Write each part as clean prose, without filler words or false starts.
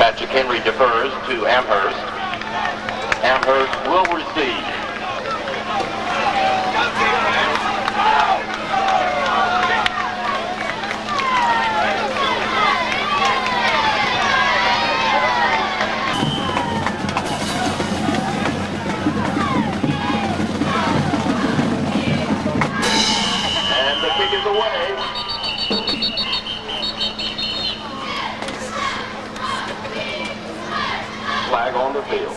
Patrick Henry defers to Amherst. Amherst will receive. And the kick is away. Flag on the field.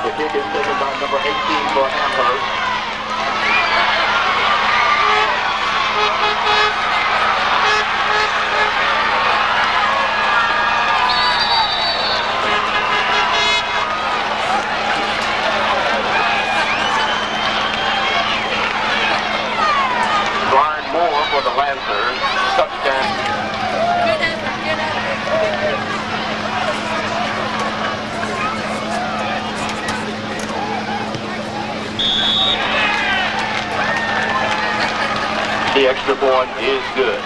The kick is taken by number 18 for Amherst. For the Lancers, touchdown. The extra point is good.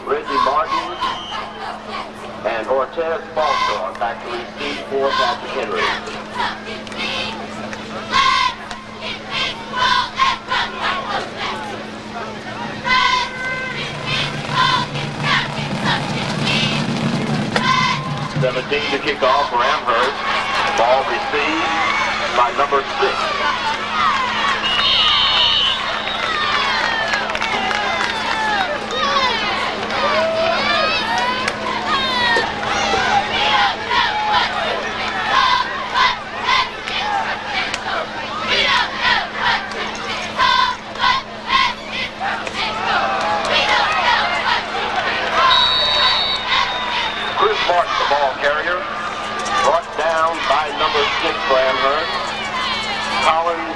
Reggie Martin, and Ortez Foster are back to receive for Patrick Henry. (17) to kick off for Amherst. Ball received by number 6. The ball carrier, brought down by number 6 for Amherst, Collins.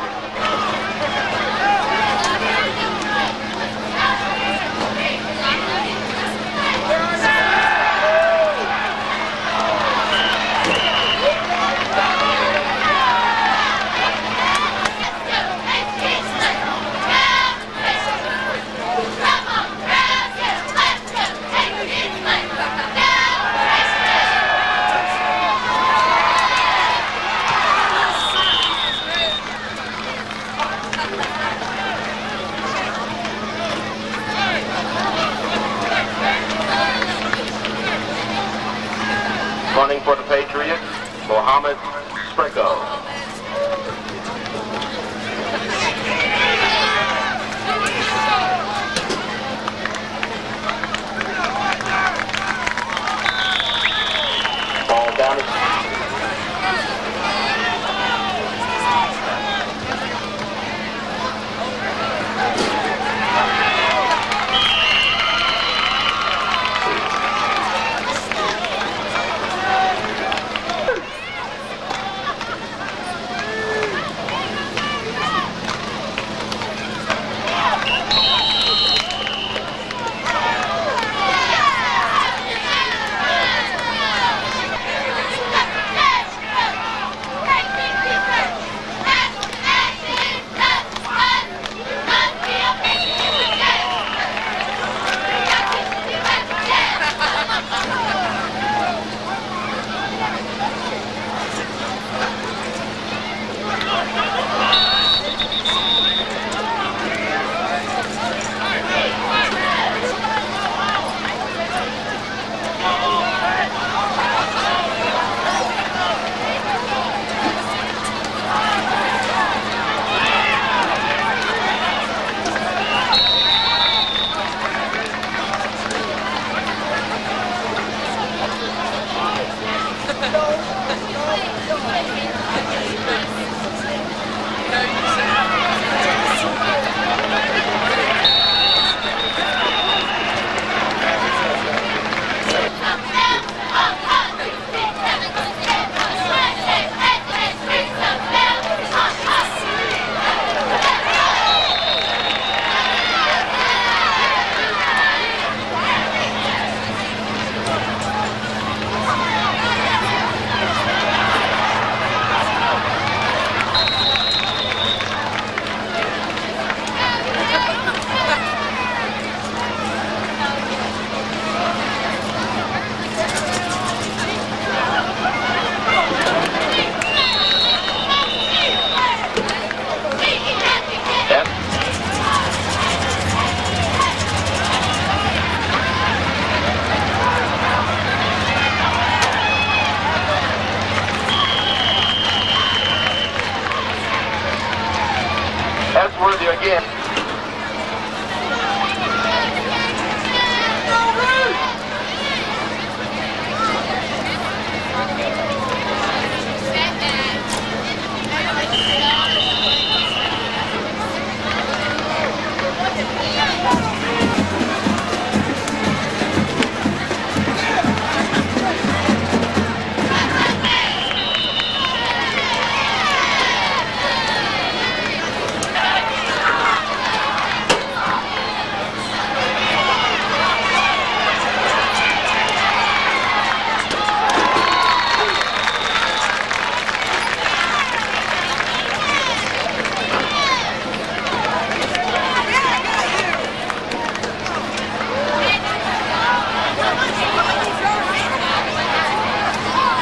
worthy again.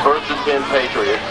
First and 10 Patriots.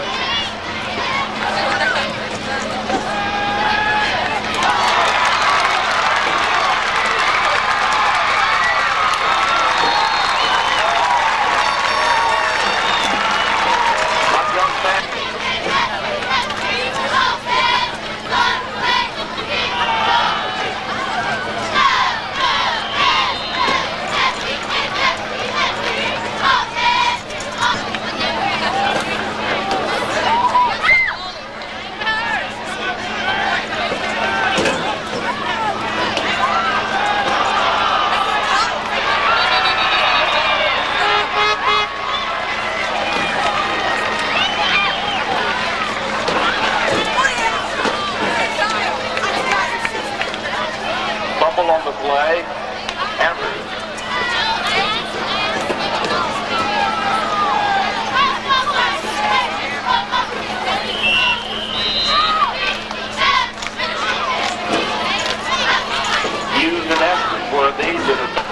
Fumble on the play. Amherst. Used an effort for these.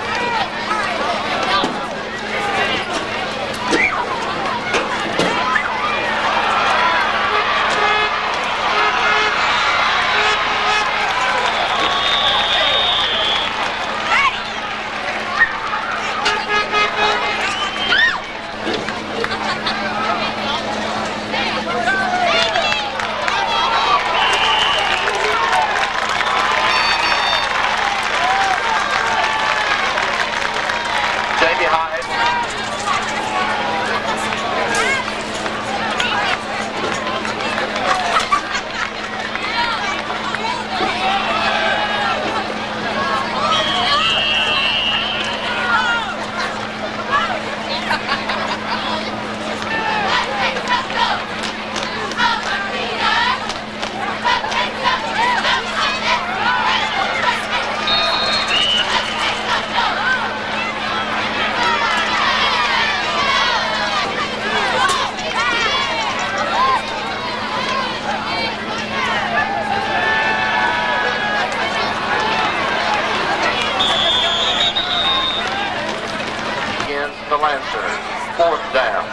The Lancers, fourth down.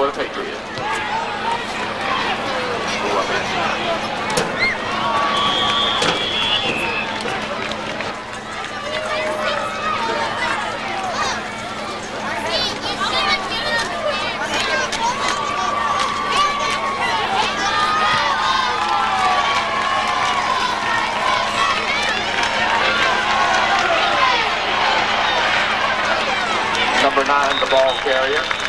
for the Patriots. Number 9, the ball carrier.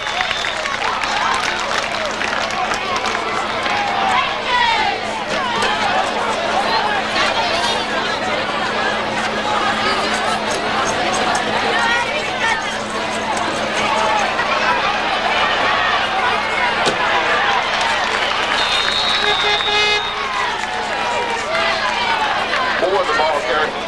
Moore, the ball carrier.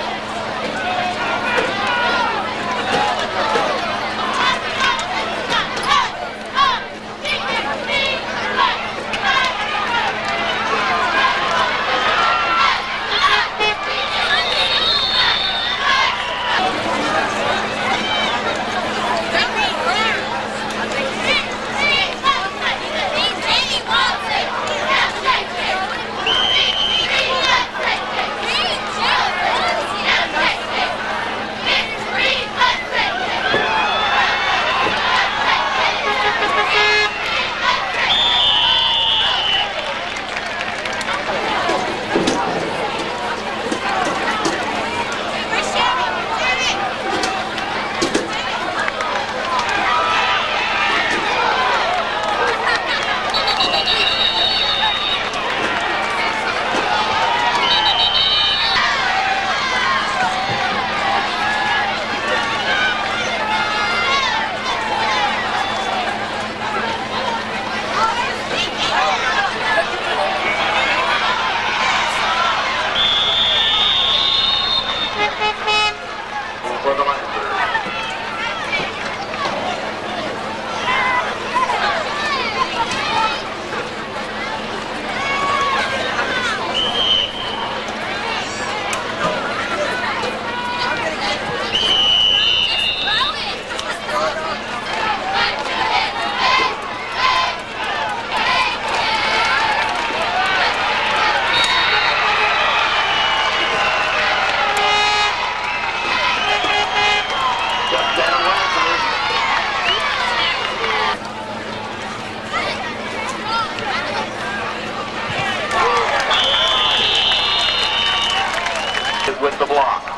For the Lancers. With the block.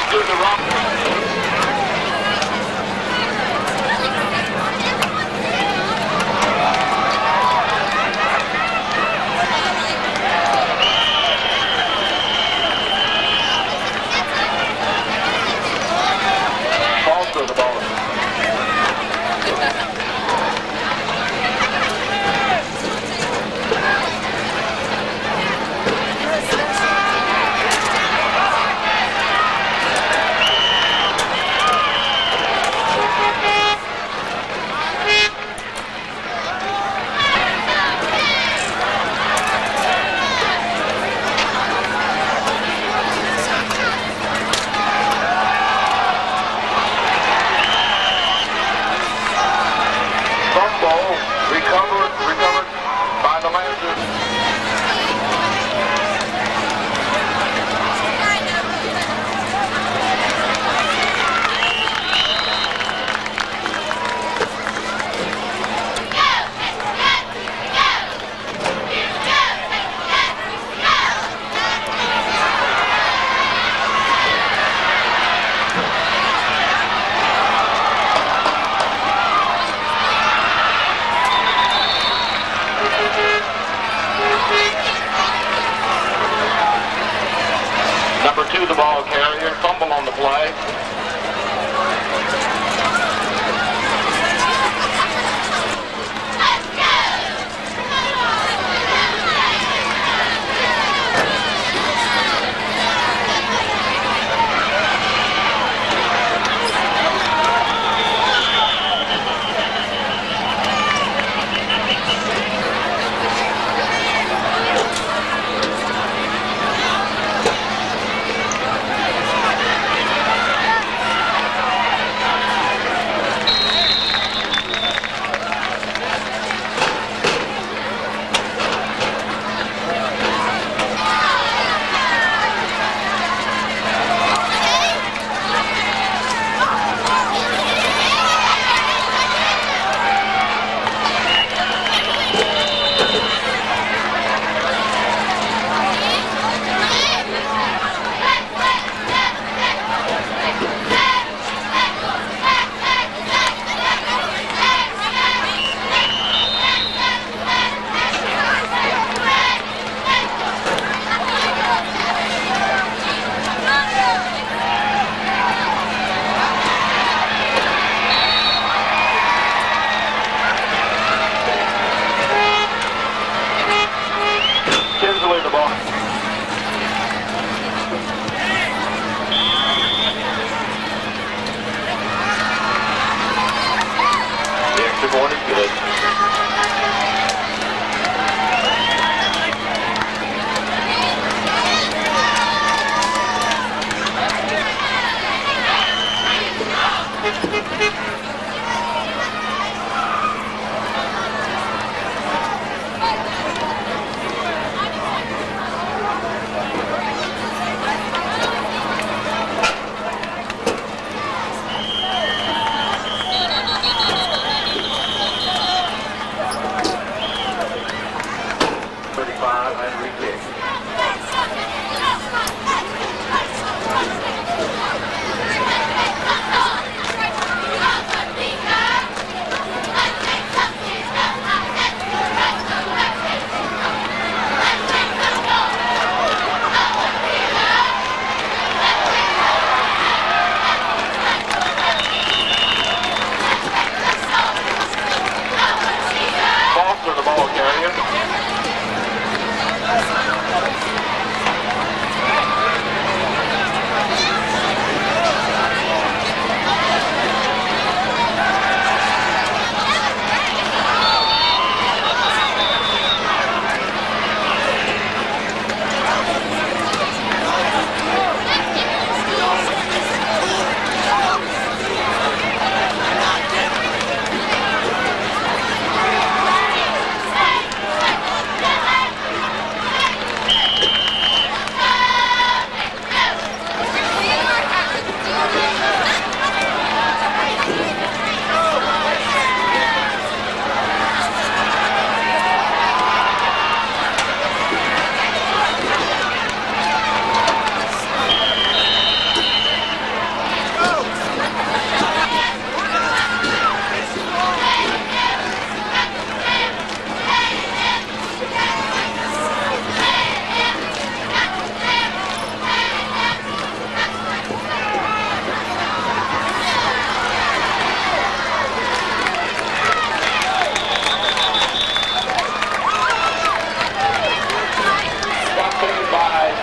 to the rock. Falls to the ball. Recovered by the Lancers. Number 2, the ball carrier, fumble on the play.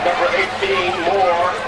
number 18, Moore.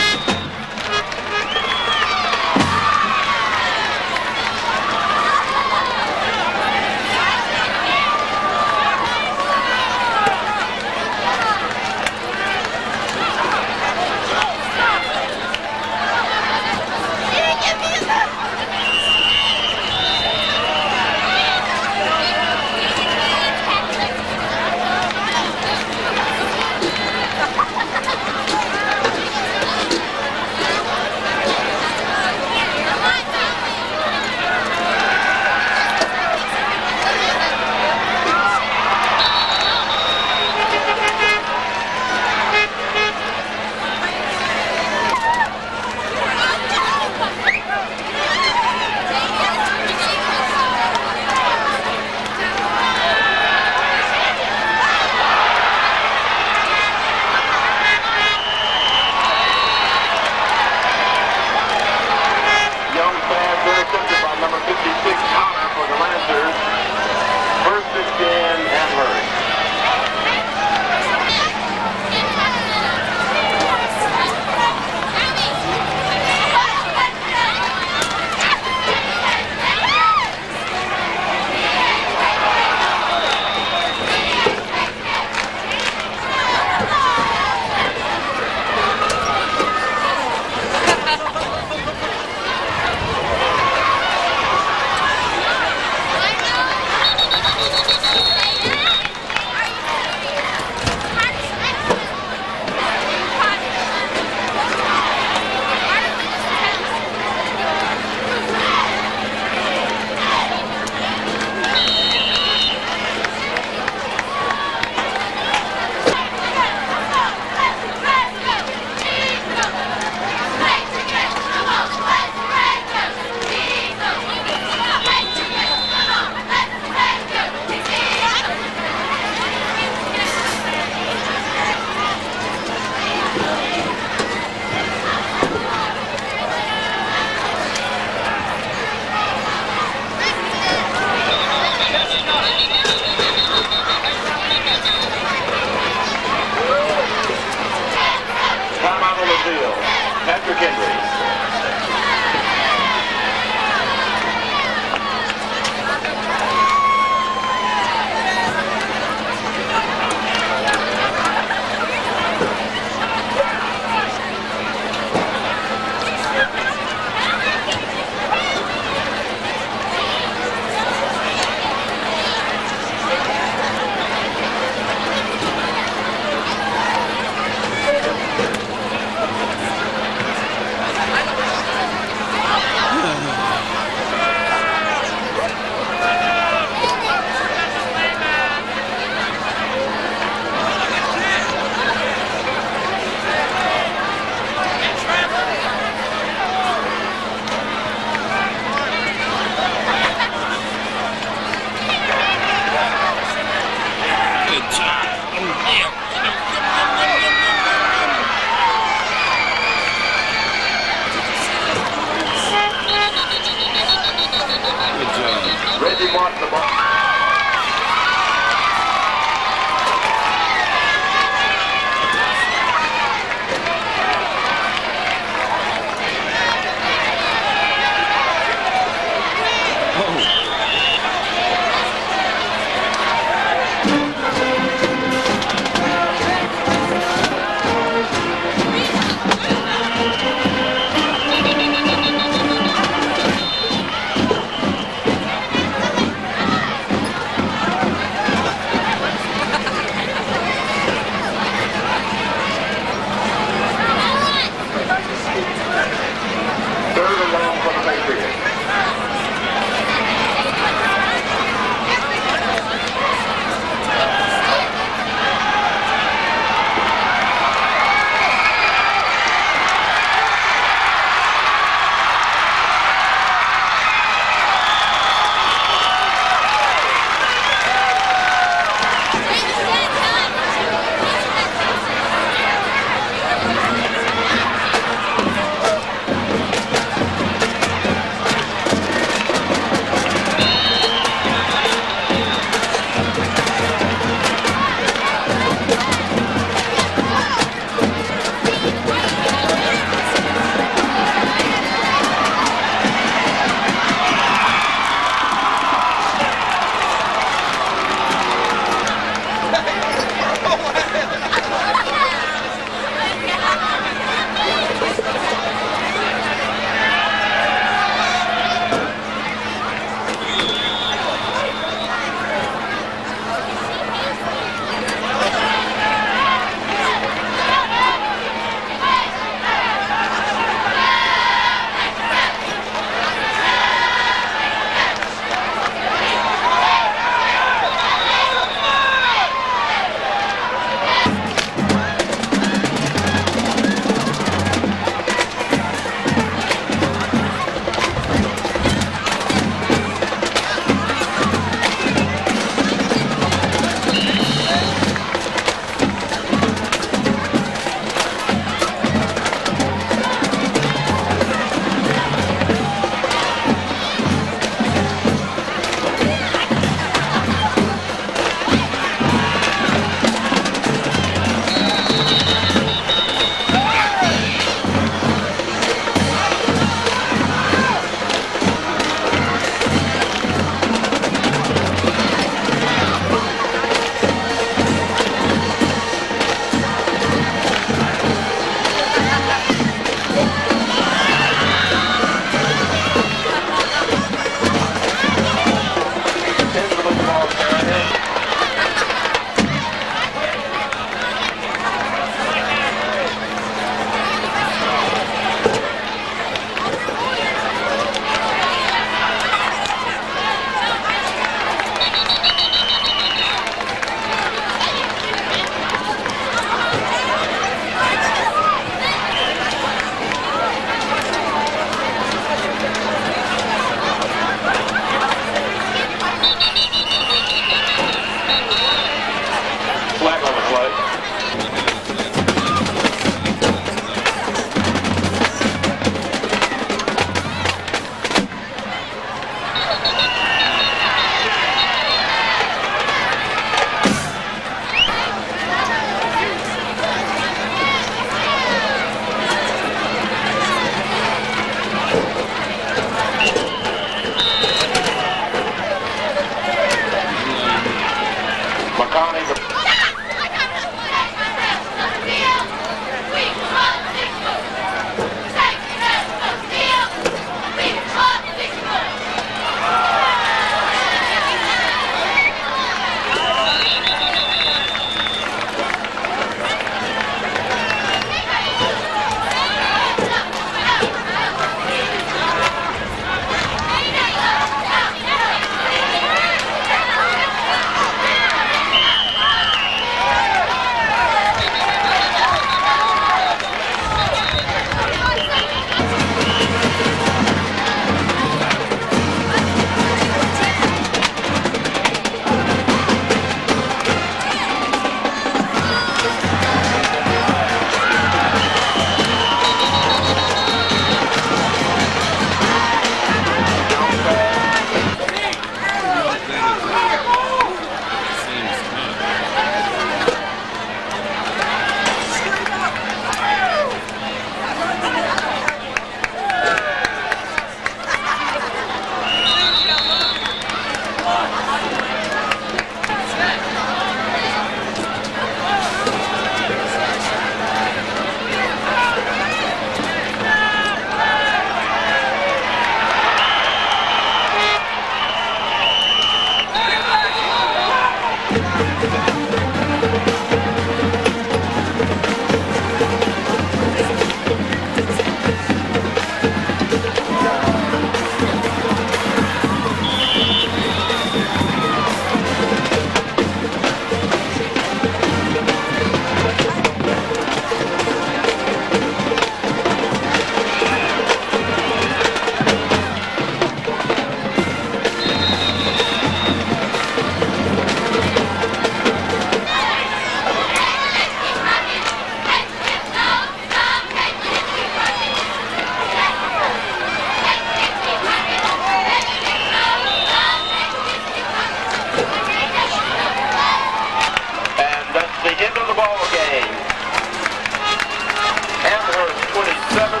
Amherst 27,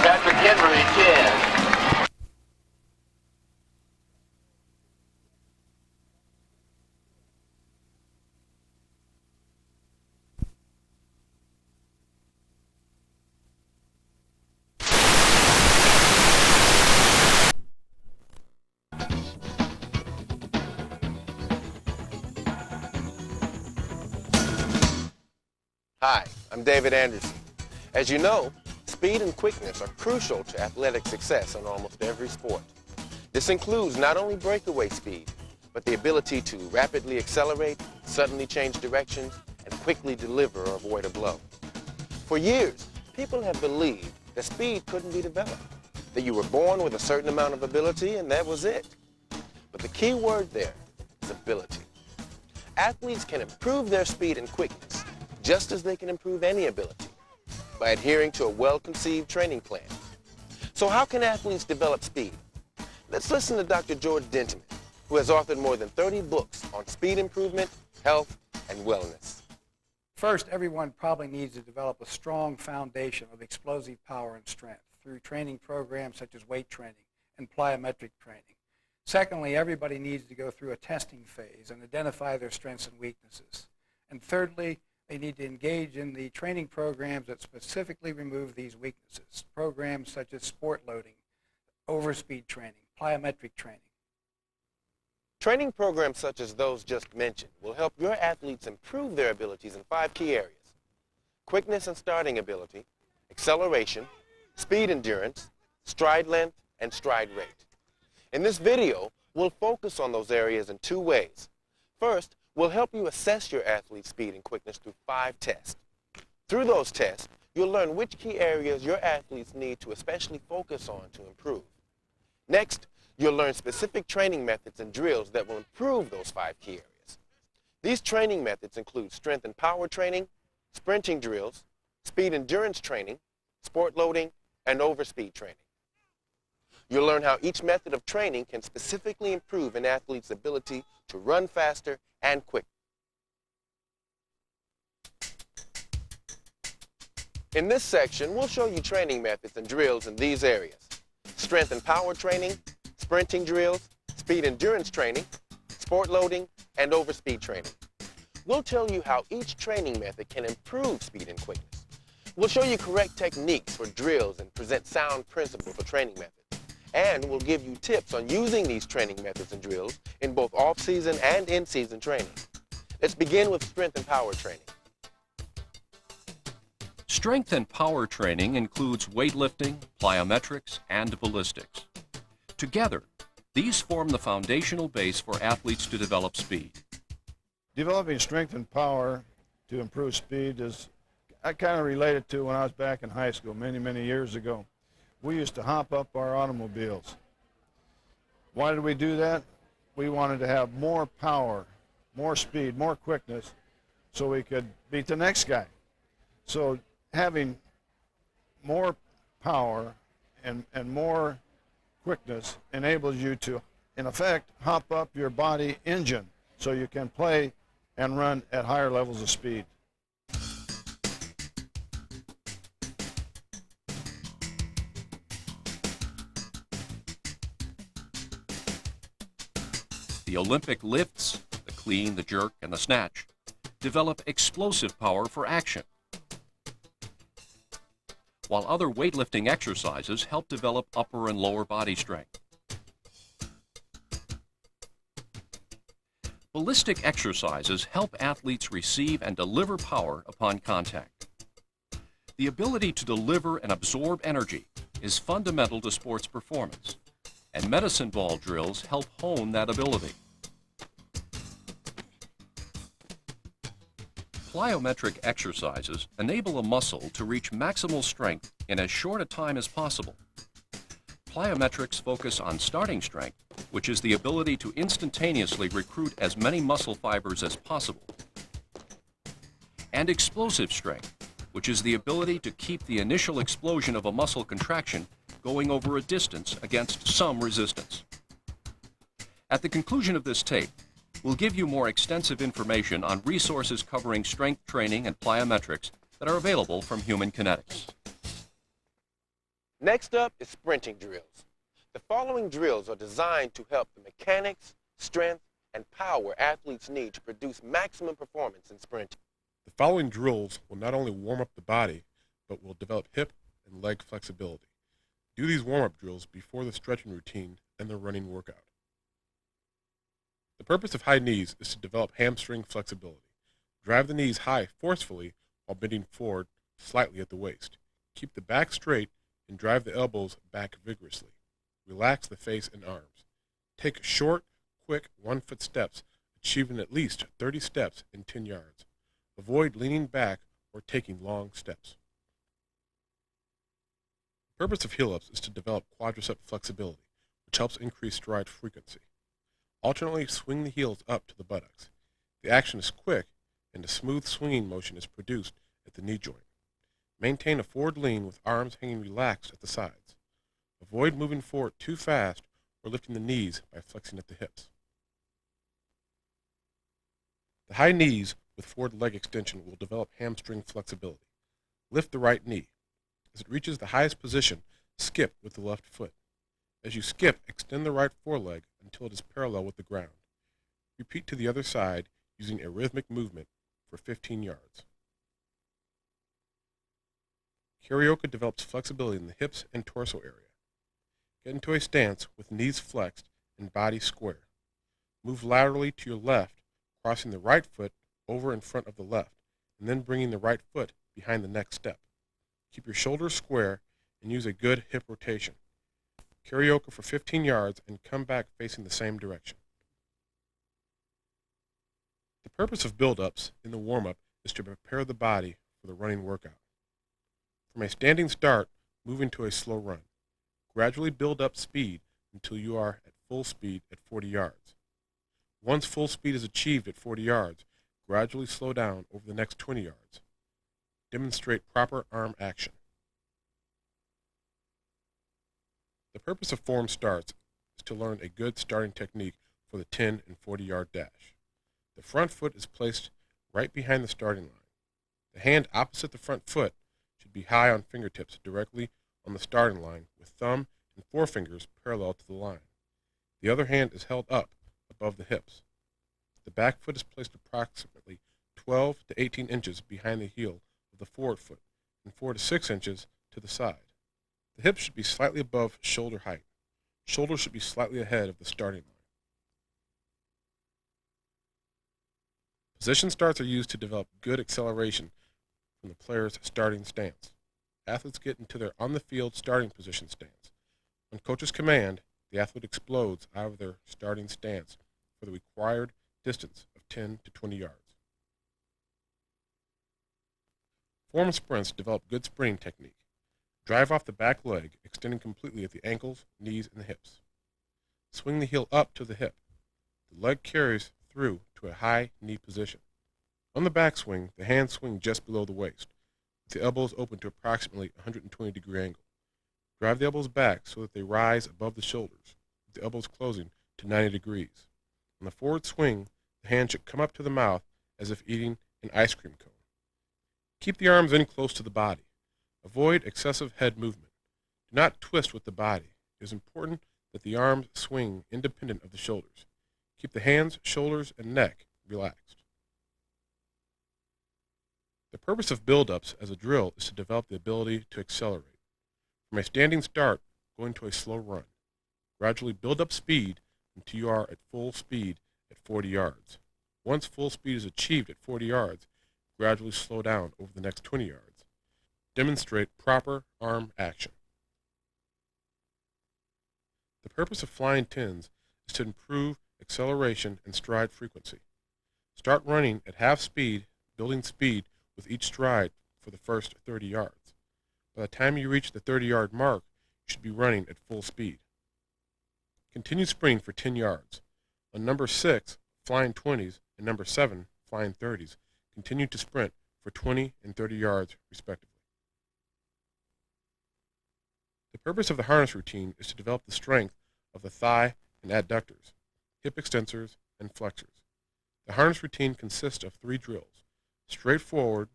Patrick Henry 10. Hi, I'm David Anderson. As you know, speed and quickness are crucial to athletic success in almost every sport. This includes not only breakaway speed, but the ability to rapidly accelerate, suddenly change directions, and quickly deliver or avoid a blow. For years, people have believed that speed couldn't be developed, that you were born with a certain amount of ability and that was it. But the key word there is ability. Athletes can improve their speed and quickness just as they can improve any ability by adhering to a well-conceived training plan. So how can athletes develop speed? Let's listen to Dr. George Denteman, who has authored more than 30 books on speed improvement, health, and wellness. First, everyone probably needs to develop a strong foundation of explosive power and strength through training programs such as weight training and plyometric training. Secondly, everybody needs to go through a testing phase and identify their strengths and weaknesses. And thirdly, they need to engage in the training programs that specifically remove these weaknesses, programs such as sport loading, overspeed training, plyometric training. Training programs such as those just mentioned will help your athletes improve their abilities in 5 key areas: quickness and starting ability, acceleration, speed endurance, stride length, and stride rate. In this video, we'll focus on those areas in 2 ways. First, we'll help you assess your athlete's speed and quickness through 5 tests. Through those tests, you'll learn which key areas your athletes need to especially focus on to improve. Next, you'll learn specific training methods and drills that will improve those 5 key areas. These training methods include strength and power training, sprinting drills, speed endurance training, sport loading, and overspeed training. You'll learn how each method of training can specifically improve an athlete's ability to run faster and quicker. In this section, we'll show you training methods and drills in these areas: strength and power training, sprinting drills, speed endurance training, sport loading, and overspeed training. We'll tell you how each training method can improve speed and quickness. We'll show you correct techniques for drills and present sound principles for training methods. And we'll give you tips on using these training methods and drills in both off-season and in-season training. Let's begin with strength and power training. Strength and power training includes weightlifting, plyometrics, and ballistics. Together, these form the foundational base for athletes to develop speed. Developing strength and power to improve speed is, I kind of related to when I was back in high school many years ago. We used to hop up our automobiles. Why did we do that? We wanted to have more power, more speed, more quickness, so we could beat the next guy. So having more power and more quickness enables you to, in effect, hop up your body engine so you can play and run at higher levels of speed. The Olympic lifts, the clean, the jerk, and the snatch develop explosive power for action, while other weightlifting exercises help develop upper and lower body strength. Ballistic exercises help athletes receive and deliver power upon contact. The ability to deliver and absorb energy is fundamental to sports performance, and medicine ball drills help hone that ability. Plyometric exercises enable a muscle to reach maximal strength in as short a time as possible. Plyometrics focus on starting strength, which is the ability to instantaneously recruit as many muscle fibers as possible, and explosive strength, which is the ability to keep the initial explosion of a muscle contraction going over a distance against some resistance. At the conclusion of this tape, we'll give you more extensive information on resources covering strength training and plyometrics that are available from Human Kinetics. Next up is sprinting drills. The following drills are designed to help the mechanics, strength, and power athletes need to produce maximum performance in sprinting. The following drills will not only warm up the body, but will develop hip and leg flexibility. Do these warm-up drills before the stretching routine and the running workout. The purpose of high knees is to develop hamstring flexibility. Drive the knees high forcefully while bending forward slightly at the waist. Keep the back straight and drive the elbows back vigorously. Relax the face and arms. Take short, quick 1-foot steps, achieving at least 30 steps in 10 yards. Avoid leaning back or taking long steps. The purpose of heel-ups is to develop quadricep flexibility, which helps increase stride frequency. Alternately swing the heels up to the buttocks. The action is quick, and a smooth swinging motion is produced at the knee joint. Maintain a forward lean with arms hanging relaxed at the sides. Avoid moving forward too fast or lifting the knees by flexing at the hips. The high knees with forward leg extension will develop hamstring flexibility. Lift the right knee. As it reaches the highest position, skip with the left foot. As you skip, extend the right foreleg until it is parallel with the ground. Repeat to the other side using a rhythmic movement for 15 yards. Karaoke develops flexibility in the hips and torso area. Get into a stance with knees flexed and body square. Move laterally to your left, crossing the right foot over in front of the left, and then bringing the right foot behind the next step. Keep your shoulders square and use a good hip rotation. Karaoke for 15 yards and come back facing the same direction. The purpose of build-ups in the warm-up is to prepare the body for the running workout. From a standing start, move into a slow run. Gradually build up speed until you are at full speed at 40 yards. Once full speed is achieved at 40 yards, gradually slow down over the next 20 yards. Demonstrate proper arm action. The purpose of form starts is to learn a good starting technique for the 10 and 40-yard dash. The front foot is placed right behind the starting line. The hand opposite the front foot should be high on fingertips directly on the starting line with thumb and forefingers parallel to the line. The other hand is held up above the hips. The back foot is placed approximately 12 to 18 inches behind the heel of the forward foot and 4 to 6 inches to the side. The hips should be slightly above shoulder height. Shoulders should be slightly ahead of the starting line. Position starts are used to develop good acceleration from the player's starting stance. Athletes get into their on-the-field starting position stance. On coach's command, the athlete explodes out of their starting stance for the required distance of 10 to 20 yards. Form sprints develop good sprinting technique. Drive off the back leg, extending completely at the ankles, knees, and the hips. Swing the heel up to the hip. The leg carries through to a high knee position. On the backswing, the hands swing just below the waist, with the elbows open to approximately 120-degree angle. Drive the elbows back so that they rise above the shoulders, with the elbows closing to 90 degrees. On the forward swing, the hand should come up to the mouth as if eating an ice cream cone. Keep the arms in close to the body. Avoid excessive head movement. Do not twist with the body. It is important that the arms swing independent of the shoulders. Keep the hands, shoulders, and neck relaxed. The purpose of build-ups as a drill is to develop the ability to accelerate. From a standing start, go into a slow run. Gradually build up speed until you are at full speed at 40 yards. Once full speed is achieved at 40 yards, gradually slow down over the next 20 yards. Demonstrate proper arm action. The purpose of flying tins is to improve acceleration and stride frequency. Start running at half speed, building speed with each stride for the first 30 yards. By the time you reach the 30-yard mark, you should be running at full speed. Continue sprinting for 10 yards. On number 6, flying 20s, and number 7, flying 30s, continue to sprint for 20 and 30 yards respectively. The purpose of the harness routine is to develop the strength of the thigh and adductors, hip extensors, and flexors. The harness routine consists of 3 drills: straight forward,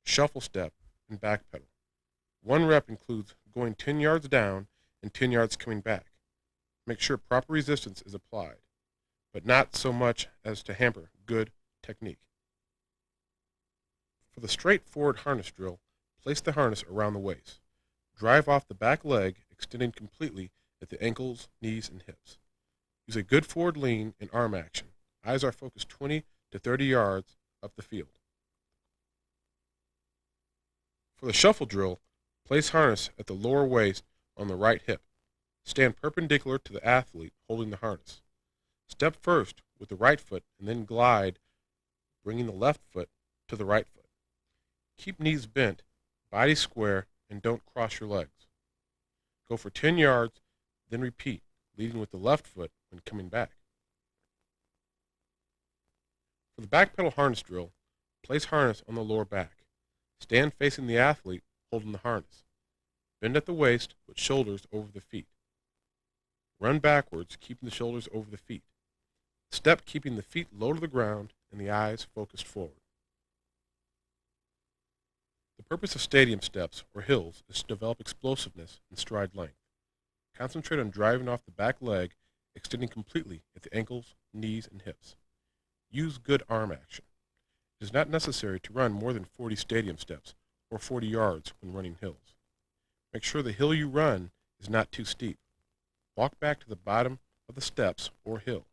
shuffle step, and back pedal. 1 rep includes going 10 yards down and 10 yards coming back. Make sure proper resistance is applied, but not so much as to hamper good technique. For the straight forward harness drill, place the harness around the waist. Drive off the back leg, extending completely at the ankles, knees, and hips. Use a good forward lean and arm action. Eyes are focused 20 to 30 yards up the field. For the shuffle drill, place harness at the lower waist on the right hip. Stand perpendicular to the athlete holding the harness. Step first with the right foot and then glide, bringing the left foot to the right foot. Keep knees bent, body square, and don't cross your legs. Go for 10 yards, then repeat, leading with the left foot when coming back. For the back pedal harness drill, place harness on the lower back. Stand facing the athlete holding the harness. Bend at the waist with shoulders over the feet. Run backwards, keeping the shoulders over the feet. Step keeping the feet low to the ground and the eyes focused forward. The purpose of stadium steps, or hills, is to develop explosiveness and stride length. Concentrate on driving off the back leg, extending completely at the ankles, knees, and hips. Use good arm action. It is not necessary to run more than 40 stadium steps or 40 yards when running hills. Make sure the hill you run is not too steep. Walk back to the bottom of the steps or hill.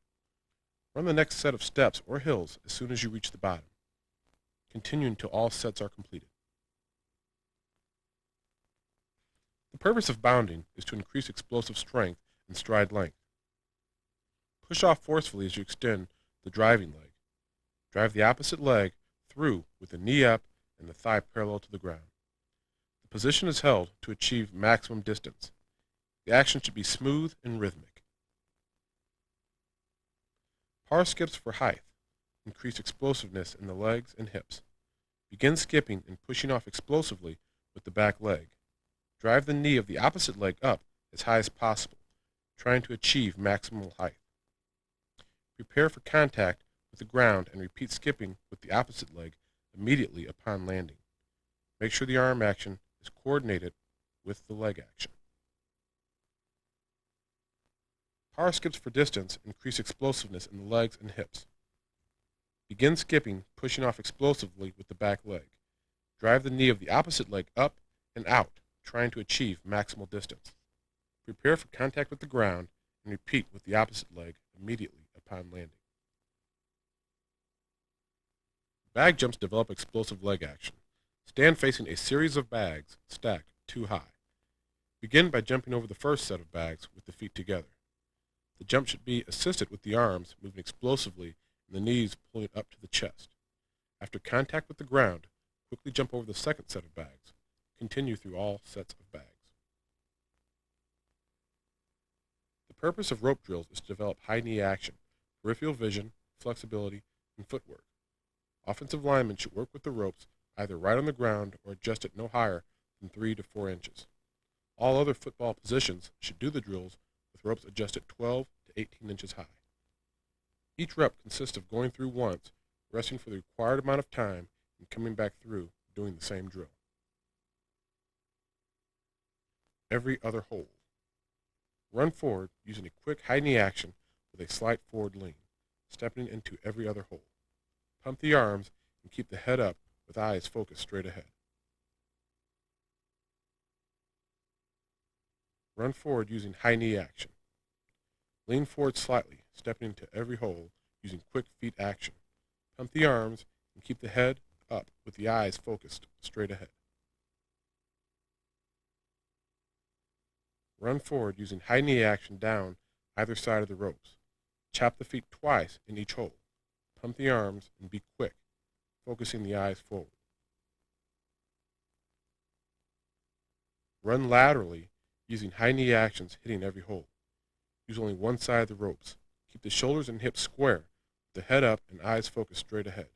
Run the next set of steps or hills as soon as you reach the bottom. Continue until all sets are completed. The purpose of bounding is to increase explosive strength and stride length. Push off forcefully as you extend the driving leg. Drive the opposite leg through with the knee up and the thigh parallel to the ground. The position is held to achieve maximum distance. The action should be smooth and rhythmic. Power skips for height. Increase explosiveness in the legs and hips. Begin skipping and pushing off explosively with the back leg. Drive the knee of the opposite leg up as high as possible, trying to achieve maximal height. Prepare for contact with the ground and repeat skipping with the opposite leg immediately upon landing. Make sure the arm action is coordinated with the leg action. Power skips for distance increase explosiveness in the legs and hips. Begin skipping, pushing off explosively with the back leg. Drive the knee of the opposite leg up and out, trying to achieve maximal distance. Prepare for contact with the ground and repeat with the opposite leg immediately upon landing. Bag jumps develop explosive leg action. Stand facing a series of bags stacked 2 high. Begin by jumping over the first set of bags with the feet together. The jump should be assisted with the arms moving explosively and the knees pulling up to the chest. After contact with the ground, quickly jump over the second set of bags. Continue through all sets of bags. The purpose of rope drills is to develop high knee action, peripheral vision, flexibility, and footwork. Offensive linemen should work with the ropes either right on the ground or adjusted no higher than 3 to 4 inches. All other football positions should do the drills with ropes adjusted 12 to 18 inches high. Each rep consists of going through once, resting for the required amount of time, and coming back through doing the same drill. Every other hold. Run forward using a quick high knee action with a slight forward lean, stepping into every other hold. Pump the arms and keep the head up with eyes focused straight ahead. Run forward using high knee action. Lean forward slightly, stepping into every hold using quick feet action. Pump the arms and keep the head up with the eyes focused straight ahead. Run forward using high knee action down either side of the ropes. Chop the feet twice in each hole. Pump the arms and be quick, focusing the eyes forward. Run laterally using high knee actions hitting every hole. Use only one side of the ropes. Keep the shoulders and hips square, with the head up and eyes focused straight ahead.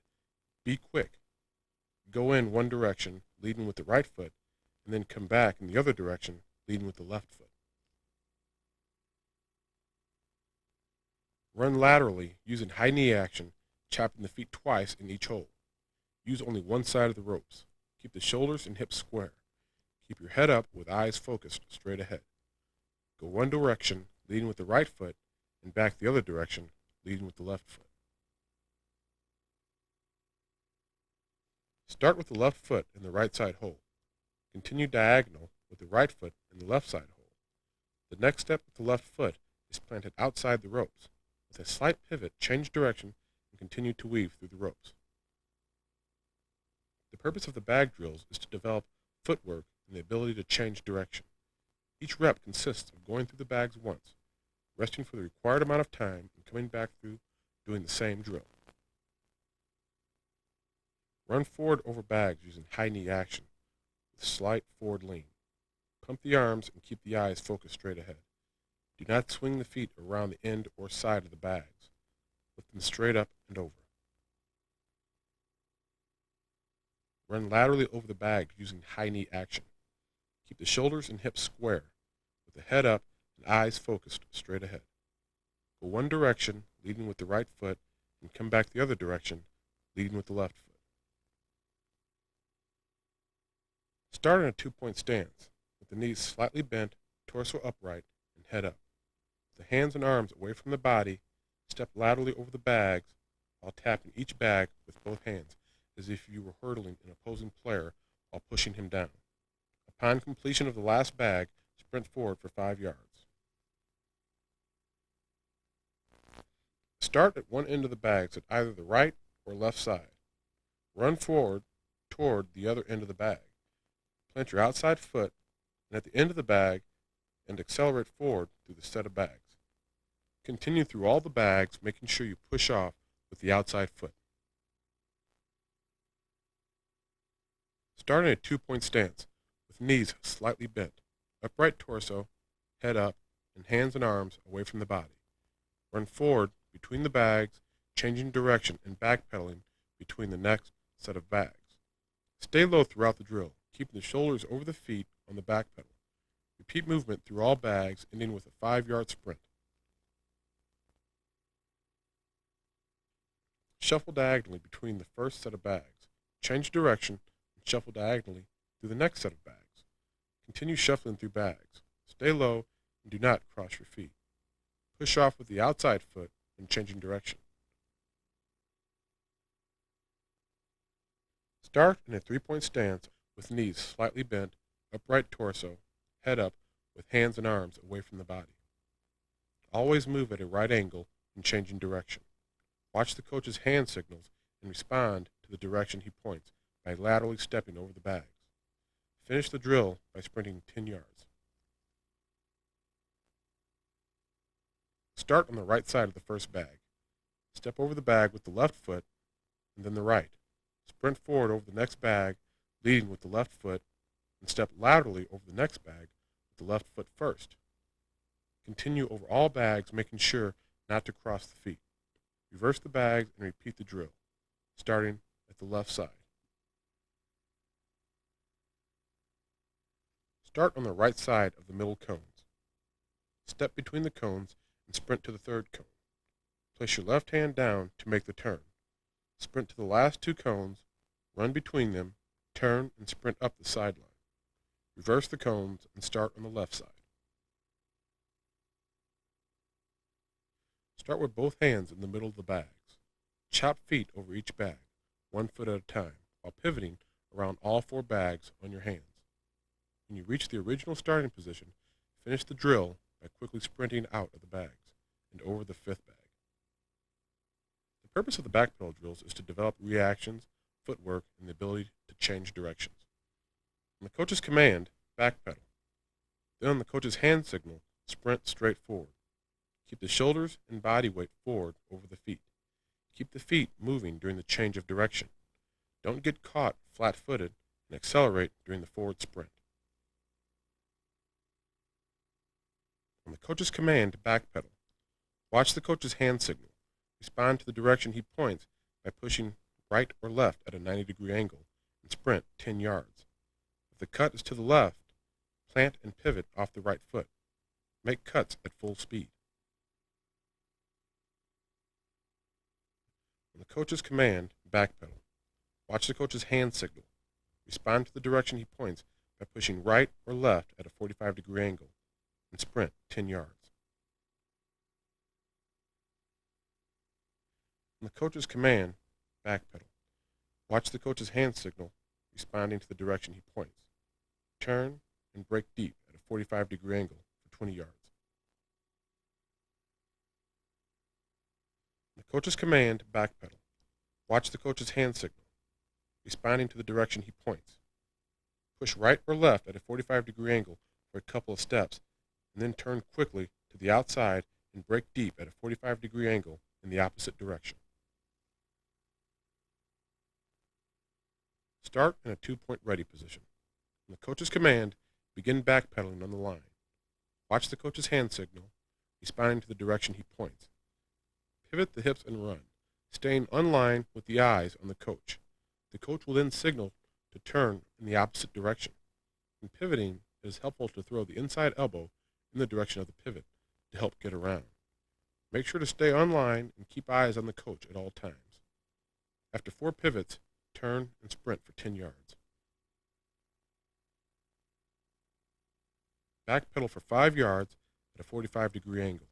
Be quick. Go in one direction, leading with the right foot, and then come back in the other direction, leading with the left foot. Run laterally using high knee action, chopping the feet twice in each hole. Use only one side of the ropes. Keep the shoulders and hips square. Keep your head up with eyes focused straight ahead. Go one direction, leading with the right foot, and back the other direction, leading with the left foot. Start with the left foot in the right side hole. Continue diagonal with the right foot in the left side hole. The next step with the left foot is planted outside the ropes. With a slight pivot, change direction and continue to weave through the ropes. The purpose of the bag drills is to develop footwork and the ability to change direction. Each rep consists of going through the bags once, resting for the required amount of time, and coming back through doing the same drill. Run forward over bags using high knee action with slight forward lean. Pump the arms and keep the eyes focused straight ahead. Do not swing the feet around the end or side of the bags. Lift them straight up and over. Run laterally over the bags using high knee action. Keep the shoulders and hips square, with the head up and eyes focused straight ahead. Go one direction, leading with the right foot, and come back the other direction, leading with the left foot. Start in a two-point stance, with the knees slightly bent, torso upright, and head up. With the hands and arms away from the body, step laterally over the bags while tapping each bag with both hands, as if you were hurdling an opposing player while pushing him down. Upon completion of the last bag, sprint forward for 5 yards. Start at one end of the bags at either the right or left side. Run forward toward the other end of the bag. Plant your outside foot and at the end of the bag and accelerate forward through the set of bags. Continue through all the bags, making sure you push off with the outside foot. Start in a two-point stance with knees slightly bent, upright torso, head up, and hands and arms away from the body. Run forward between the bags, changing direction and backpedaling between the next set of bags. Stay low throughout the drill, keeping the shoulders over the feet on the back pedal. Repeat movement through all bags, ending with a 5-yard sprint. Shuffle diagonally between the first set of bags. Change direction and shuffle diagonally through the next set of bags. Continue shuffling through bags. Stay low and do not cross your feet. Push off with the outside foot when changing direction. Start in a three-point stance with knees slightly bent, upright torso, head up, with hands and arms away from the body. Always move at a right angle when changing direction. Watch the coach's hand signals and respond to the direction he points by laterally stepping over the bags. Finish the drill by sprinting 10 yards. Start on the right side of the first bag. Step over the bag with the left foot and then the right. Sprint forward over the next bag, leading with the left foot, and step laterally over the next bag with the left foot first. Continue over all bags, making sure not to cross the feet. Reverse the bags and repeat the drill, starting at the left side. Start on the right side of the middle cones. Step between the cones and sprint to the third cone. Place your left hand down to make the turn. Sprint to the last two cones, run between them, turn, and sprint up the sideline. Reverse the cones and start on the left side. Start with both hands in the middle of the bags. Chop feet over each bag, 1 foot at a time, while pivoting around all 4 bags on your hands. When you reach the original starting position, finish the drill by quickly sprinting out of the bags and over the 5th bag. The The purpose of the backpedal drills is to develop reactions, footwork, and the ability to change directions. On the coach's command, backpedal. Then on the coach's hand signal, sprint straight forward. Keep the shoulders and body weight forward over the feet. Keep the feet moving during the change of direction. Don't get caught flat-footed and accelerate during the forward sprint. On the coach's command, backpedal. Watch the coach's hand signal. Respond to the direction he points by pushing right or left at a 90-degree angle and sprint 10 yards. If the cut is to the left, plant and pivot off the right foot. Make cuts at full speed. On the coach's command, backpedal. Watch the coach's hand signal. Respond to the direction he points by pushing right or left at a 45-degree angle and sprint 10 yards. On the coach's command, backpedal. Watch the coach's hand signal, responding to the direction he points. Turn and break deep at a 45-degree angle for 20 yards. On the coach's command, backpedal. Watch the coach's hand signal, responding to the direction he points. Push right or left at a 45-degree angle for a couple of steps, and then turn quickly to the outside and break deep at a 45-degree angle in the opposite direction. Start in a 2-point ready position. On the coach's command, begin backpedaling on the line. Watch the coach's hand signal, responding to the direction he points. Pivot the hips and run, staying on line with the eyes on the coach. The coach will then signal to turn in the opposite direction. In pivoting, it is helpful to throw the inside elbow in the direction of the pivot to help get around. Make sure to stay on line and keep eyes on the coach at all times. After 4 pivots, turn and sprint for 10 yards. Backpedal for 5 yards at a 45-degree angle.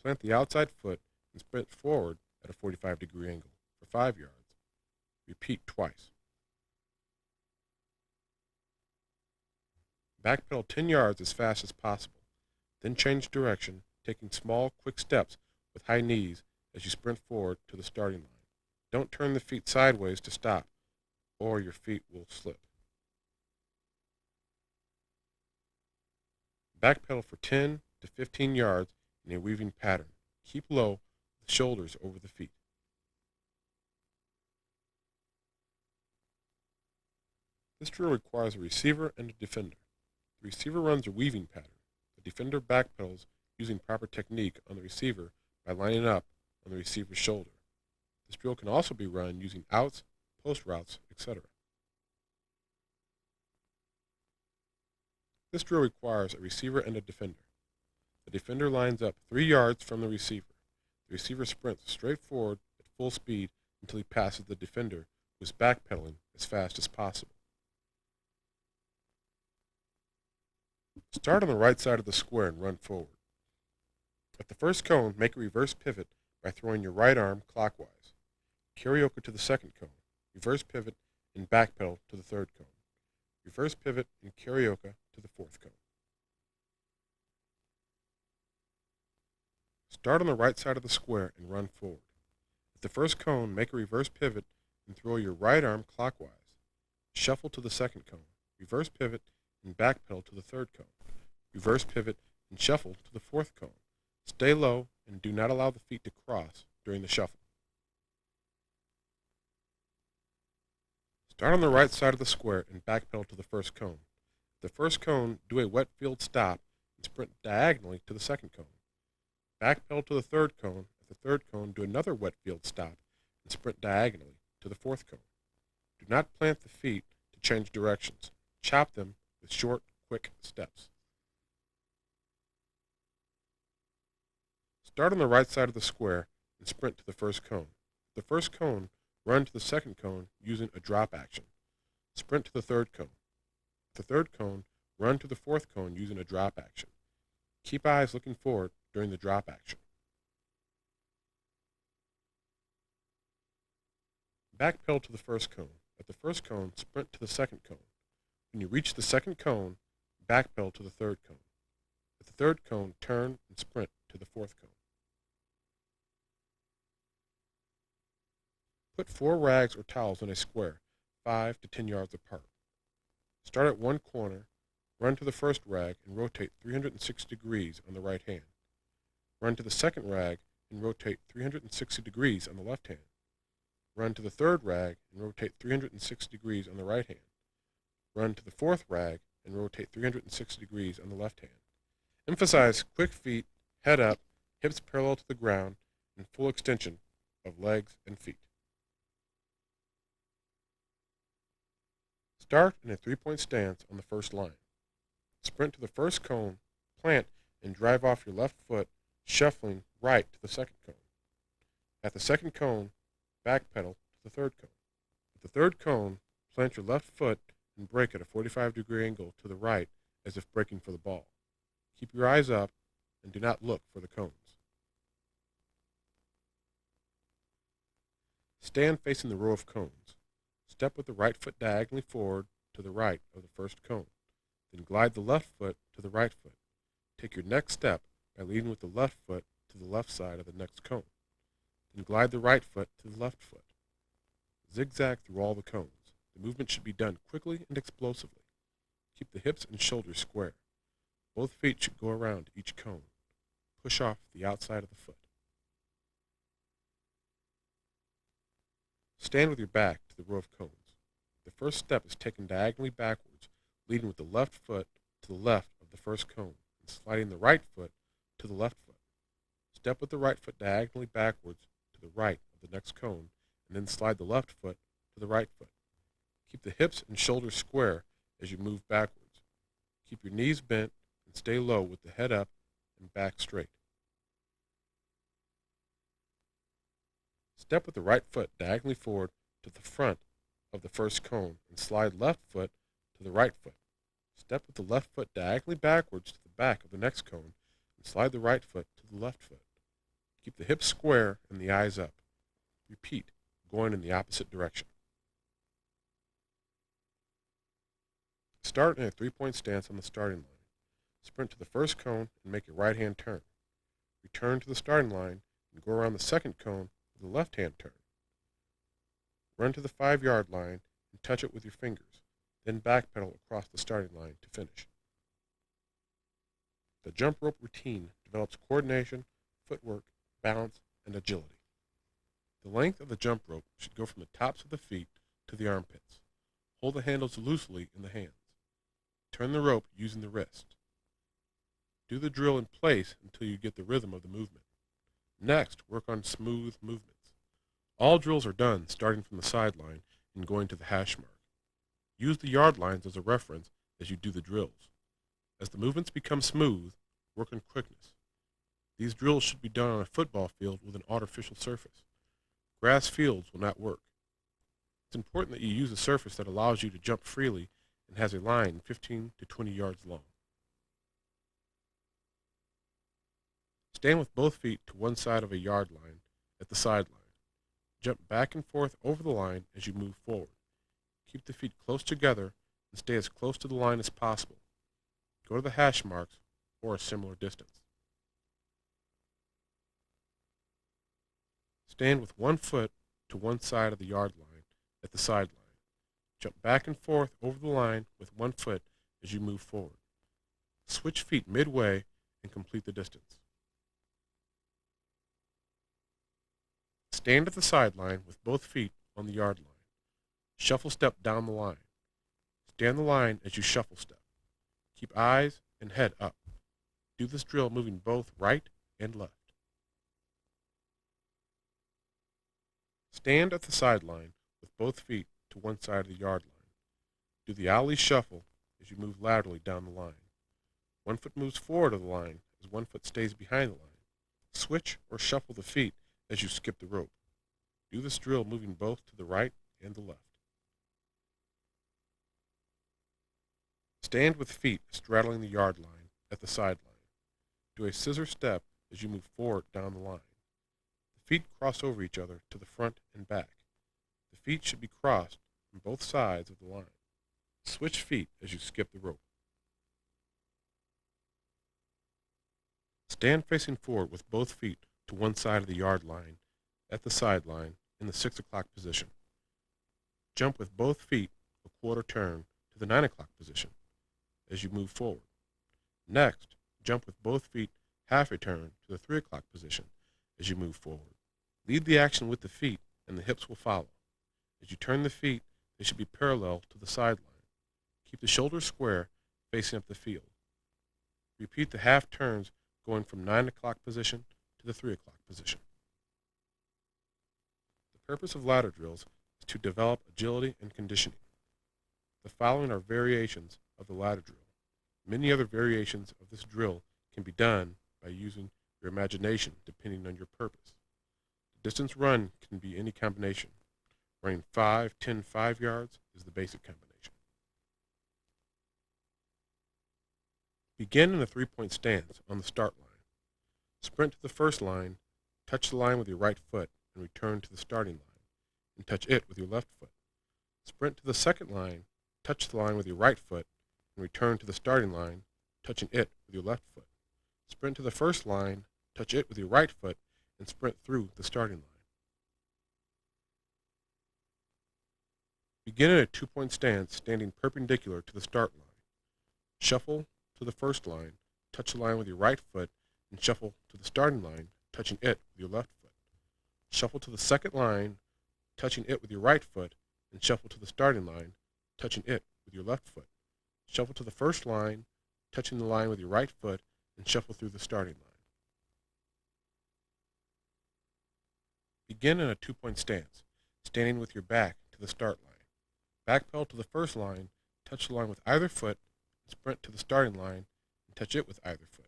Plant the outside foot and sprint forward at a 45-degree angle for 5 yards. Repeat twice. Backpedal 10 yards as fast as possible. Then change direction, taking small, quick steps with high knees as you sprint forward to the starting line. Don't turn the feet sideways to stop, or your feet will slip. Backpedal for 10 to 15 yards in a weaving pattern. Keep low with shoulders over the feet. This drill requires a receiver and a defender. The receiver runs a weaving pattern. The defender backpedals using proper technique on the receiver by lining up on the receiver's shoulder. This drill can also be run using outs, post routes, etc. This drill requires a receiver and a defender. The defender lines up 3 yards from the receiver. The receiver sprints straight forward at full speed until he passes the defender, who is backpedaling as fast as possible. Start on the right side of the square and run forward. At the first cone, make a reverse pivot by throwing your right arm clockwise. Karaoke to the second cone. Reverse pivot and backpedal to the third cone. Reverse pivot and karaoke to the fourth cone. Start on the right side of the square and run forward. At the first cone, make a reverse pivot and throw your right arm clockwise. Shuffle to the second cone. Reverse pivot and backpedal to the third cone. Reverse pivot and shuffle to the fourth cone. Stay low and do not allow the feet to cross during the shuffle. Start on the right side of the square and backpedal to the first cone. At the first cone, do a wet field stop and sprint diagonally to the second cone. Backpedal to the third cone. At the third cone, do another wet field stop and sprint diagonally to the fourth cone. Do not plant the feet to change directions. Chop them with short, quick steps. Start on the right side of the square and sprint to the first cone. At the first cone, run to the second cone using a drop action. Sprint to the third cone. At the third cone, run to the fourth cone using a drop action. Keep eyes looking forward during the drop action. Backpedal to the first cone. At the first cone, sprint to the second cone. When you reach the second cone, backpedal to the third cone. At the third cone, turn and sprint to the fourth cone. Put 4 rags or towels in a square, 5 to 10 yards apart. Start at one corner, run to the first rag and rotate 360 degrees on the right hand. Run to the second rag and rotate 360 degrees on the left hand. Run to the third rag and rotate 360 degrees on the right hand. Run to the fourth rag and rotate 360 degrees on the left hand. Emphasize quick feet, head up, hips parallel to the ground, and full extension of legs and feet. Start in a three-point stance on the first line. Sprint to the first cone, plant, and drive off your left foot, shuffling right to the second cone. At the second cone, backpedal to the third cone. At the third cone, plant your left foot and brake at a 45-degree angle to the right as if braking for the ball. Keep your eyes up and do not look for the cones. Stand facing the row of cones. Step with the right foot diagonally forward to the right of the first cone. Then glide the left foot to the right foot. Take your next step by leading with the left foot to the left side of the next cone. Then glide the right foot to the left foot. Zigzag through all the cones. The movement should be done quickly and explosively. Keep the hips and shoulders square. Both feet should go around each cone. Push off the outside of the foot. Stand with your back to the row of cones. The first step is taken diagonally backwards, leading with the left foot to the left of the first cone, and sliding the right foot to the left foot. Step with the right foot diagonally backwards to the right of the next cone, and then slide the left foot to the right foot. Keep the hips and shoulders square as you move backwards. Keep your knees bent and stay low with the head up and back straight. Step with the right foot diagonally forward to the front of the first cone and slide left foot to the right foot. Step with the left foot diagonally backwards to the back of the next cone and slide the right foot to the left foot. Keep the hips square and the eyes up. Repeat, going in the opposite direction. Start in a three-point stance on the starting line. Sprint to the first cone and make a right-hand turn. Return to the starting line and go around the second cone with a left-hand turn. Run to the 5-yard line and touch it with your fingers, then backpedal across the starting line to finish. The jump rope routine develops coordination, footwork, balance, and agility. The length of the jump rope should go from the tops of the feet to the armpits. Hold the handles loosely in the hands. Turn the rope using the wrist. Do the drill in place until you get the rhythm of the movement. Next, work on smooth movements. All drills are done starting from the sideline and going to the hash mark. Use the yard lines as a reference as you do the drills. As the movements become smooth, work on quickness. These drills should be done on a football field with an artificial surface. Grass fields will not work. It's important that you use a surface that allows you to jump freely and has a line 15 to 20 yards long. Stand with both feet to one side of a yard line at the sideline. Jump back and forth over the line as you move forward. Keep the feet close together and stay as close to the line as possible. Go to the hash marks or a similar distance. Stand with one foot to one side of the yard line at the sideline. Jump back and forth over the line with one foot as you move forward. Switch feet midway and complete the distance. Stand at the sideline with both feet on the yard line. Shuffle step down the line. Stand the line as you shuffle step. Keep eyes and head up. Do this drill moving both right and left. Stand at the sideline with both feet to one side of the yard line. Do the ollie shuffle as you move laterally down the line. One foot moves forward of the line as one foot stays behind the line. Switch or shuffle the feet as you skip the rope. Do this drill moving both to the right and the left. Stand with feet straddling the yard line at the sideline. Do a scissor step as you move forward down the line. The feet cross over each other to the front and back. The feet should be crossed from both sides of the line. Switch feet as you skip the rope. Stand facing forward with both feet to one side of the yard line at the sideline in the 6 o'clock position. Jump with both feet a quarter turn to the 9 o'clock position as you move forward. Next, jump with both feet half a turn to the 3 o'clock position as you move forward. Lead the action with the feet and the hips will follow. As you turn the feet, they should be parallel to the sideline. Keep the shoulders square, facing up the field. Repeat the half turns going from 9 o'clock position to the 3 o'clock position. The purpose of ladder drills is to develop agility and conditioning. The following are variations of the ladder drill. Many other variations of this drill can be done by using your imagination depending on your purpose. The distance run can be any combination. Running 5, 10, 5 yards is the basic combination. Begin in a 3-point stance on the start line. Sprint to the first line, touch the line with your right foot, and return to the starting line, and touch it with your left foot. Sprint to the second line, touch the line with your right foot, and return to the starting line, touching it with your left foot. Sprint to the first line, touch it with your right foot, and sprint through the starting line. Begin in a 2-point stance standing perpendicular to the start line. Shuffle to the first line, touch the line with your right foot, and shuffle to the starting line, touching it with your left foot. Shuffle to the second line, touching it with your right foot, and shuffle to the starting line, touching it with your left foot. Shuffle to the first line, touching the line with your right foot, and shuffle through the starting line. Begin in a 2-point stance, standing with your back to the start line. Backpedal to the first line, touch the line with either foot, and sprint to the starting line, and touch it with either foot.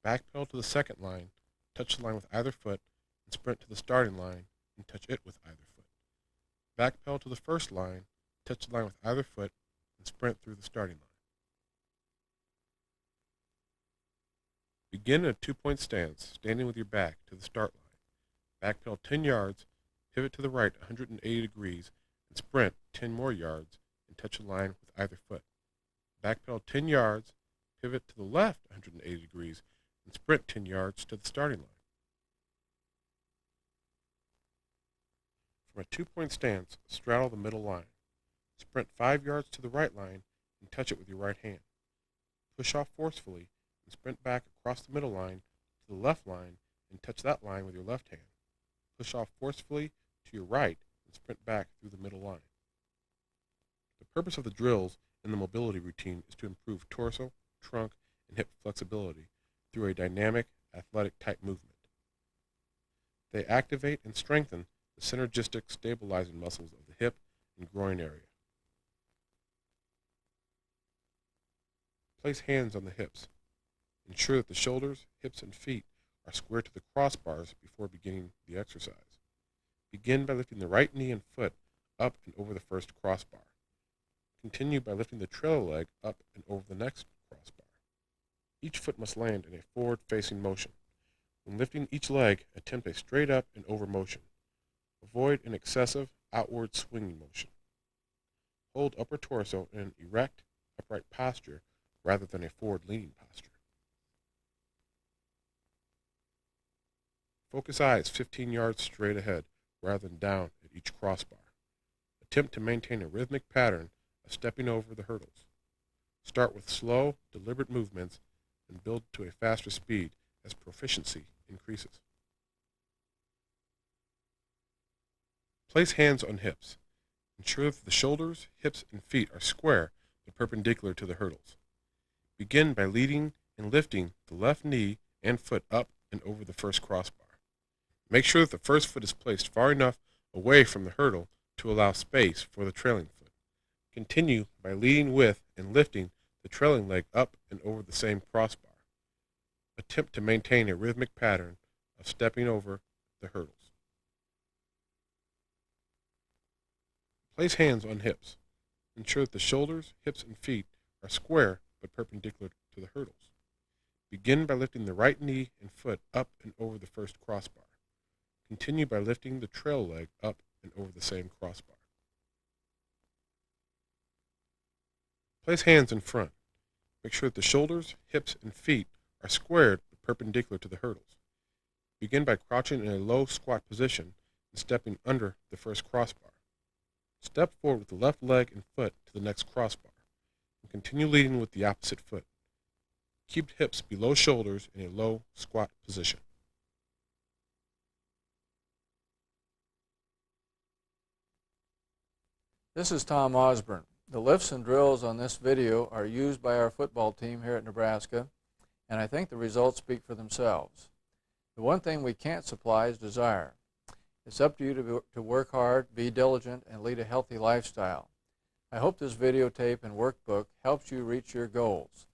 Backpedal to the second line, touch the line with either foot, and sprint to the starting line, and touch it with either foot. Backpedal to the first line, touch the line with either foot, and sprint through the starting line. Begin in a 2-point stance, standing with your back to the start line. Backpedal 10 yards, pivot to the right 180 degrees, and sprint 10 more yards, and touch the line with either foot. Backpedal 10 yards, pivot to the left 180 degrees, and sprint 10 yards to the starting line. From a 2-point stance, straddle the middle line. Sprint 5 yards to the right line, and touch it with your right hand. Push off forcefully, and sprint back across the middle line to the left line, and touch that line with your left hand. Push off forcefully to your right, and sprint back through the middle line. The purpose of the drills in the mobility routine is to improve torso, trunk, and hip flexibility through a dynamic, athletic-type movement. They activate and strengthen the synergistic stabilizing muscles of the hip and groin area. Place hands on the hips. Ensure that the shoulders, hips, and feet are square to the crossbars before beginning the exercise. Begin by lifting the right knee and foot up and over the first crossbar. Continue by lifting the trailer leg up and over the next crossbar. Each foot must land in a forward-facing motion. When lifting each leg, attempt a straight up and over motion. Avoid an excessive outward swinging motion. Hold upper torso in an erect, upright posture rather than a forward-leaning posture. Focus eyes 15 yards straight ahead rather than down at each crossbar. Attempt to maintain a rhythmic pattern of stepping over the hurdles. Start with slow, deliberate movements and build to a faster speed as proficiency increases. Place hands on hips. Ensure that the shoulders, hips, and feet are square but perpendicular to the hurdles. Begin by leading and lifting the left knee and foot up and over the first crossbar. Make sure that the first foot is placed far enough away from the hurdle to allow space for the trailing foot. Continue by leading with and lifting the trailing leg up and over the same crossbar. Attempt to maintain a rhythmic pattern of stepping over the hurdles. Place hands on hips. Ensure that the shoulders, hips, and feet are square but perpendicular to the hurdles. Begin by lifting the right knee and foot up and over the first crossbar. Continue by lifting the trail leg up and over the same crossbar. Place hands in front. Make sure that the shoulders, hips, and feet are squared but perpendicular to the hurdles. Begin by crouching in a low squat position, and stepping under the first crossbar. Step forward with the left leg and foot to the next crossbar, and continue leading with the opposite foot. Keep hips below shoulders in a low squat position. This is Tom Osborne. The lifts and drills on this video are used by our football team here at Nebraska, and I think the results speak for themselves. The one thing we can't supply is desire. It's up to you to work hard, be diligent, and lead a healthy lifestyle. I hope this videotape and workbook helps you reach your goals.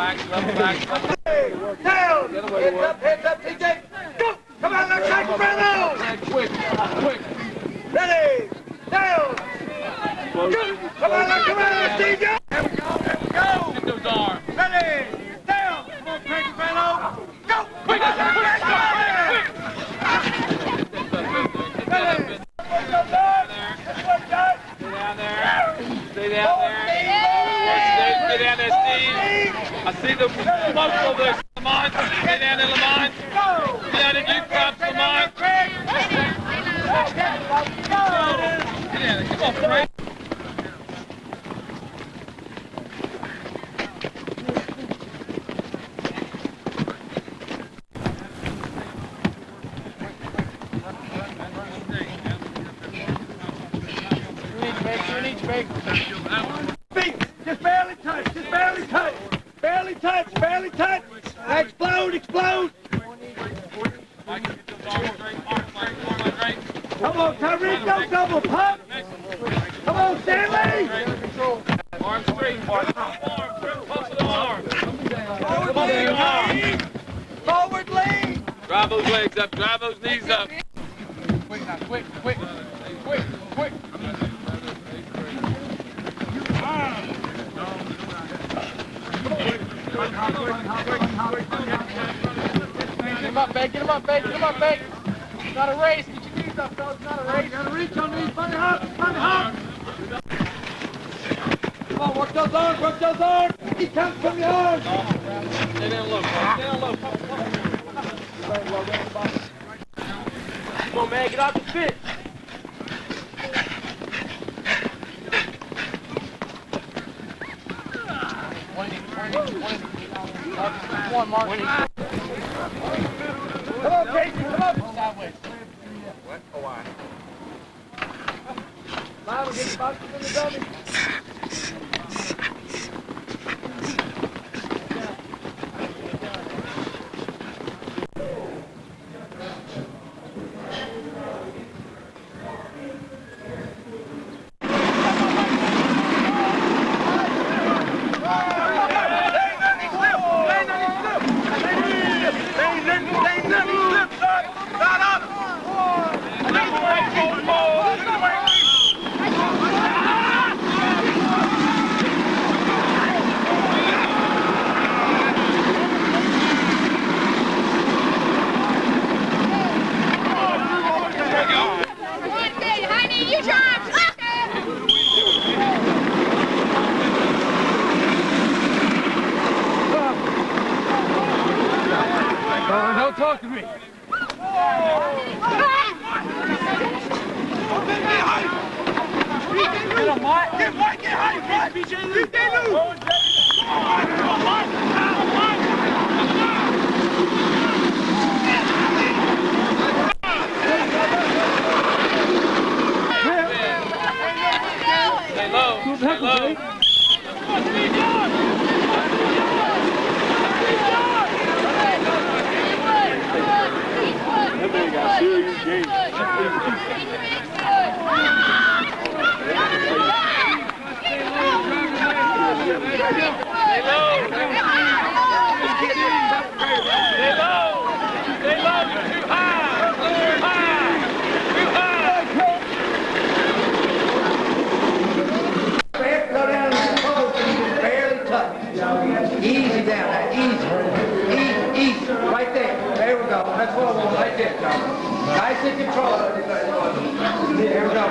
Down! Heads up, TJ! Go! Come on, let's take Bravo! Quick! Ready! Down! Go! Come on, Steve! Here we go! Get those arms! Ready! Down! Come on, Craig Bravo! Go! Quick! Stay down there. Stay down there, Steve. I see the smoke over there. Lamont. Stay down there, Lamont. Get out of you, Cops, Lamont. Get down there. Come on, Frank. Just barely touch, barely touch. Explode. Come on, Tyreek, don't double pump. Come on, Stanley. Arms straight. Arms. Pumps of the arms. Come on, your arms. Forward lean. Drive those legs up. Drive those knees up. Quick now, quick. Get him up, Bake. It's not a race. Get your knees up, fellas. It's not a race. You gotta reach on these. Find the hop. Come on, work those arms. He comes from the arms. Stay down low. Come on, man. Get off the fit. One, Mark. Come on, Casey. Come on. Sideways. What? Oh, why? Lyle, get the boxes in the dummy. Don't talk to me. Get him, Mike. Get high, BJ Lou. Come on, Mike. Stay low. That man got serious game. Easy down, easy. Right there. There we go. That's what I want. Right there, John. Nice and control. There we go.